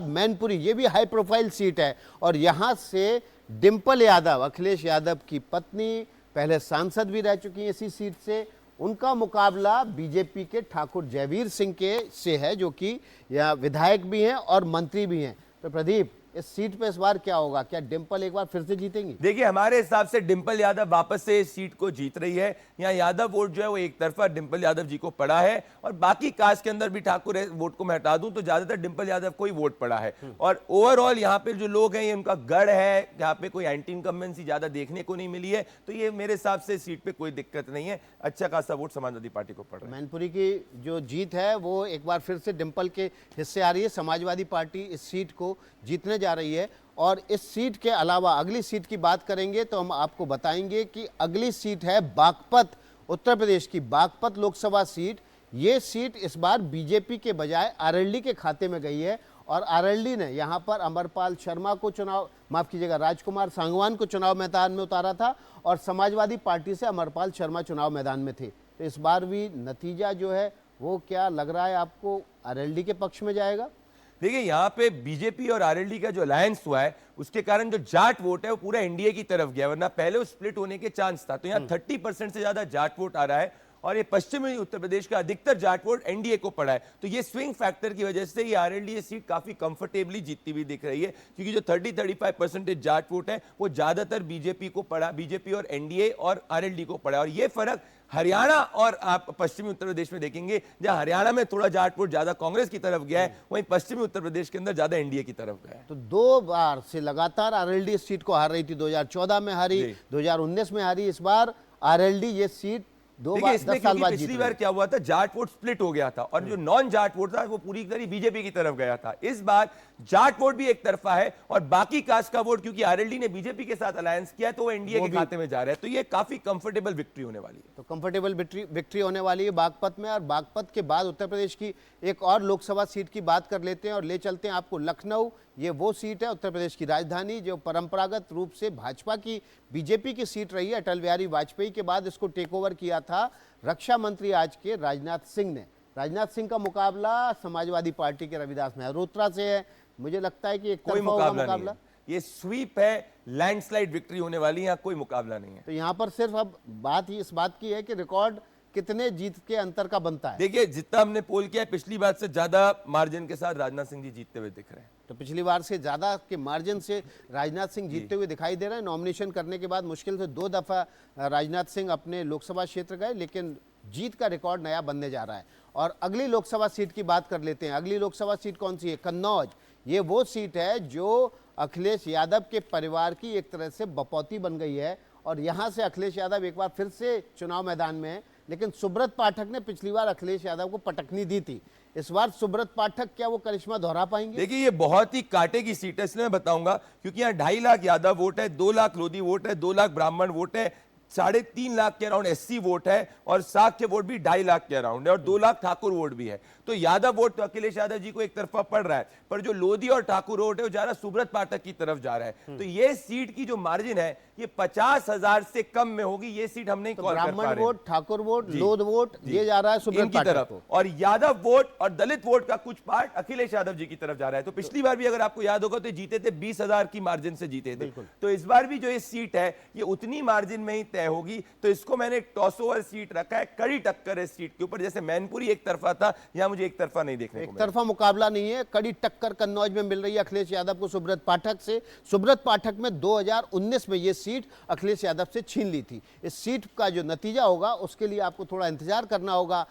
मैनपुरी, ये भी high profile seat है और यहाँ से डिंपल यादव, अखिलेश यादव की पत्नी, पहले सांसद भी रह चुकी हैं इसी सीट से, उनका मुकाबला बीजेपी के ठाकुर जयवीर सिंह के से है, जो कि या विधायक भी हैं और मंत्री भी हैं। तो प्रदीप, इस सीट पे इस बार क्या होगा? क्या डिंपल एक बार फिर से जीतेंगी? देखिए, हमारे हिसाब से डिंपल यादव वापस से इस सीट को जीत रही है। यहाँ यादव वोट जो है वो एक तरफा डिंपल यादव जी को पड़ा है और बाकी कास्ट के अंदर भी ठाकुर वोट को मैं हटा दूं तो ज्यादातर डिंपल यादव को ही वोट पड़ा है। और ओवरऑल यहाँ पे जो लोग हैं ये उनका गढ़ है, यहाँ पे कोई एंटी इनकम्बेंसी ज्यादा देखने को नहीं मिली है, तो ये मेरे हिसाब से सीट पे कोई दिक्कत नहीं है। अच्छा खासा वोट समाजवादी पार्टी को पड़ रहा है। मैनपुरी की जो जीत है वो एक बार फिर से डिंपल के हिस्से आ रही है। समाजवादी पार्टी इस सीट को जीतने जा रही है और इस सीट के अलावा अगली सीट की बात करेंगे तो हम आपको बताएंगे कि अगली सीट है बागपत, उत्तर प्रदेश की बागपत लोकसभा सीट। ये सीट इस बार बीजेपी के बजाय आरएलडी के खाते में गई है और आरएलडी ने यहाँ पर अमरपाल शर्मा को राजकुमार सांगवान को चुनाव मैदान में उतारा था और समाजवादी पार्टी से अमरपाल शर्मा चुनाव मैदान में थे। तो इस बार भी नतीजा जो है वो क्या लग रहा है आपको, आरएलडी के पक्ष में जाएगा? देखिए, यहाँ पे बीजेपी और आरएलडी का जो अलायंस हुआ है उसके कारण जो जाट वोट है वो पूरा एनडीए की तरफ गया, वरना पहले वो स्प्लिट होने के चांस था। तो यहाँ 30% से ज्यादा जाट वोट आ रहा है और ये पश्चिमी उत्तर प्रदेश का अधिकतर जाट वोट एनडीए को पड़ा है। तो ये स्विंग फैक्टर की वजह से ये आरएलडी सीट काफी कंफर्टेबली जीतती हुई दिख रही है, क्योंकि जो 30-35% जाट वोट है वो ज्यादातर बीजेपी को पड़ा, बीजेपी और एनडीए और आरएलडी को पड़ा। और ये फर्क हरियाणा और आप पश्चिमी उत्तर प्रदेश में देखेंगे, जहां हरियाणा में थोड़ा जाट वोट ज्यादा कांग्रेस की तरफ गया है, वहीं पश्चिमी उत्तर प्रदेश के अंदर ज्यादा एनडीए की तरफ गया है। तो 2 बार से लगातार आरएलडी इस सीट को हार रही थी। 2014 में हारी, 2019 में हारी। इस बार आरएलडी ये सीट 10 साल बाद पिछली बार क्या हुआ था, जाट वोट स्प्लिट हो गया था और जो नॉन जाट वोट था वो पूरी तरह बीजेपी की तरफ गया था। इस बार जाट वोट भी एक तरफा है और बाकी कास्ट का वोट, क्योंकि आरएलडी ने बीजेपी के साथ अलायंस किया है, तो वो एनडीए के खाते में जा रहा है। तो ये काफी कंफर्टेबल विक्ट्री होने वाली है। तो कंफर्टेबल विक्ट्री होने वाली है बागपत में। और बागपत के बाद उत्तर प्रदेश की एक और लोकसभा सीट की बात कर लेते हैं और ले चलते हैं आपको लखनऊ। ये वो सीट है उत्तर प्रदेश की राजधानी जो परंपरागत रूप से भाजपा की, बीजेपी की सीट रही है। अटल बिहारी वाजपेयी के बाद इसको टेक ओवर किया था रक्षा मंत्री आज के राजनाथ सिंह ने। राजनाथ सिंह का मुकाबला समाजवादी पार्टी के रविदास मेहरोत्रा से है। मुझे लगता है कि एक कोई मुकाबला नहीं है। ये स्वीप है, लैंडस्लाइड विक्ट्री होने वाली है, यहाँ कोई मुकाबला नहीं है। तो यहाँ पर सिर्फ अब बात ही इस बात की है कि रिकॉर्ड कितने जीत के अंतर का बनता है। देखिए, जितना हमने पोल किया है पिछली बार से ज्यादा मार्जिन के साथ राजनाथ सिंह जी जीतते हुए दिख रहे हैं। तो पिछली बार से ज्यादा के मार्जिन से राजनाथ सिंह जीतते हुए दिखाई दे रहे हैं। नॉमिनेशन करने के बाद मुश्किल से 2 दफा राजनाथ सिंह अपने लोकसभा क्षेत्र गए, लेकिन जीत का रिकॉर्ड नया बनने जा रहा है। और अगली लोकसभा सीट की बात कर लेते हैं। अगली लोकसभा सीट कौन सी है? कन्नौज। ये वो सीट है जो अखिलेश यादव के परिवार की एक तरह से बपौती बन गई है और यहाँ से अखिलेश यादव एक बार फिर से चुनाव मैदान में है। लेकिन सुब्रत पाठक ने पिछली बार अखिलेश यादव को पटकनी दी थी। इस बार सुब्रत पाठक क्या वो करिश्मा दोहरा पाएंगे? देखिए, ये बहुत ही कांटे की सीट है, इसलिए मैं बताऊंगा, क्योंकि यहाँ 2.5 लाख यादव वोट है, 2 लाख लोधी वोट है, 2 लाख ब्राह्मण वोट है, 3.5 लाख के अराउंड एससी वोट है और साख्य वोट भी 2.5 लाख के अराउंड है और 2 लाख ठाकुर वोट भी है। तो यादव वोट तो अखिलेश यादव जी को एक तरफा पड़ रहा है, पर जो लोधी और ठाकुर वोट है वो जा रहा है सुब्रत पाठक की तरफ जा रहा है। तो ये सीट की जो मार्जिन है ये 50,000 से कम में होगी। ये सीट हम नहीं कॉल कर पा रहे। ब्राह्मण वोट, ठाकुर वोट, लोध वोट ये जा रहा है सुब्रत पाठक तरफ और यादव वोट और दलित वोट का कुछ पार्ट अखिलेश यादव जी की तरफ जा रहा है। तो पिछली बार भी अगर आपको याद होगा तो जीते थे 20,000 की मार्जिन से जीते थे। तो इस बार भी जो ये सीट है ये उतनी मार्जिन में ही तय होगी। तो इसको मैंने एक टॉस ओवर सीट रखा है, कड़ी टक्कर है इस सीट के ऊपर। जैसे मैनपुरी एक तरफा था, यहां मुझे एक तरफा नहीं देखने को मिला। एक तरफा मुकाबला नहीं है, कड़ी टक्कर कन्नौज में मिल रही है अखिलेश यादव को सुब्रत पाठक से। सुब्रत पाठक में 2019 में ये सीट अखिलेश यादव से छीन ली थी। इस सीट का जो नतीजा होगा उसके लिए आपको थोड़ा इंतजार करना होगा।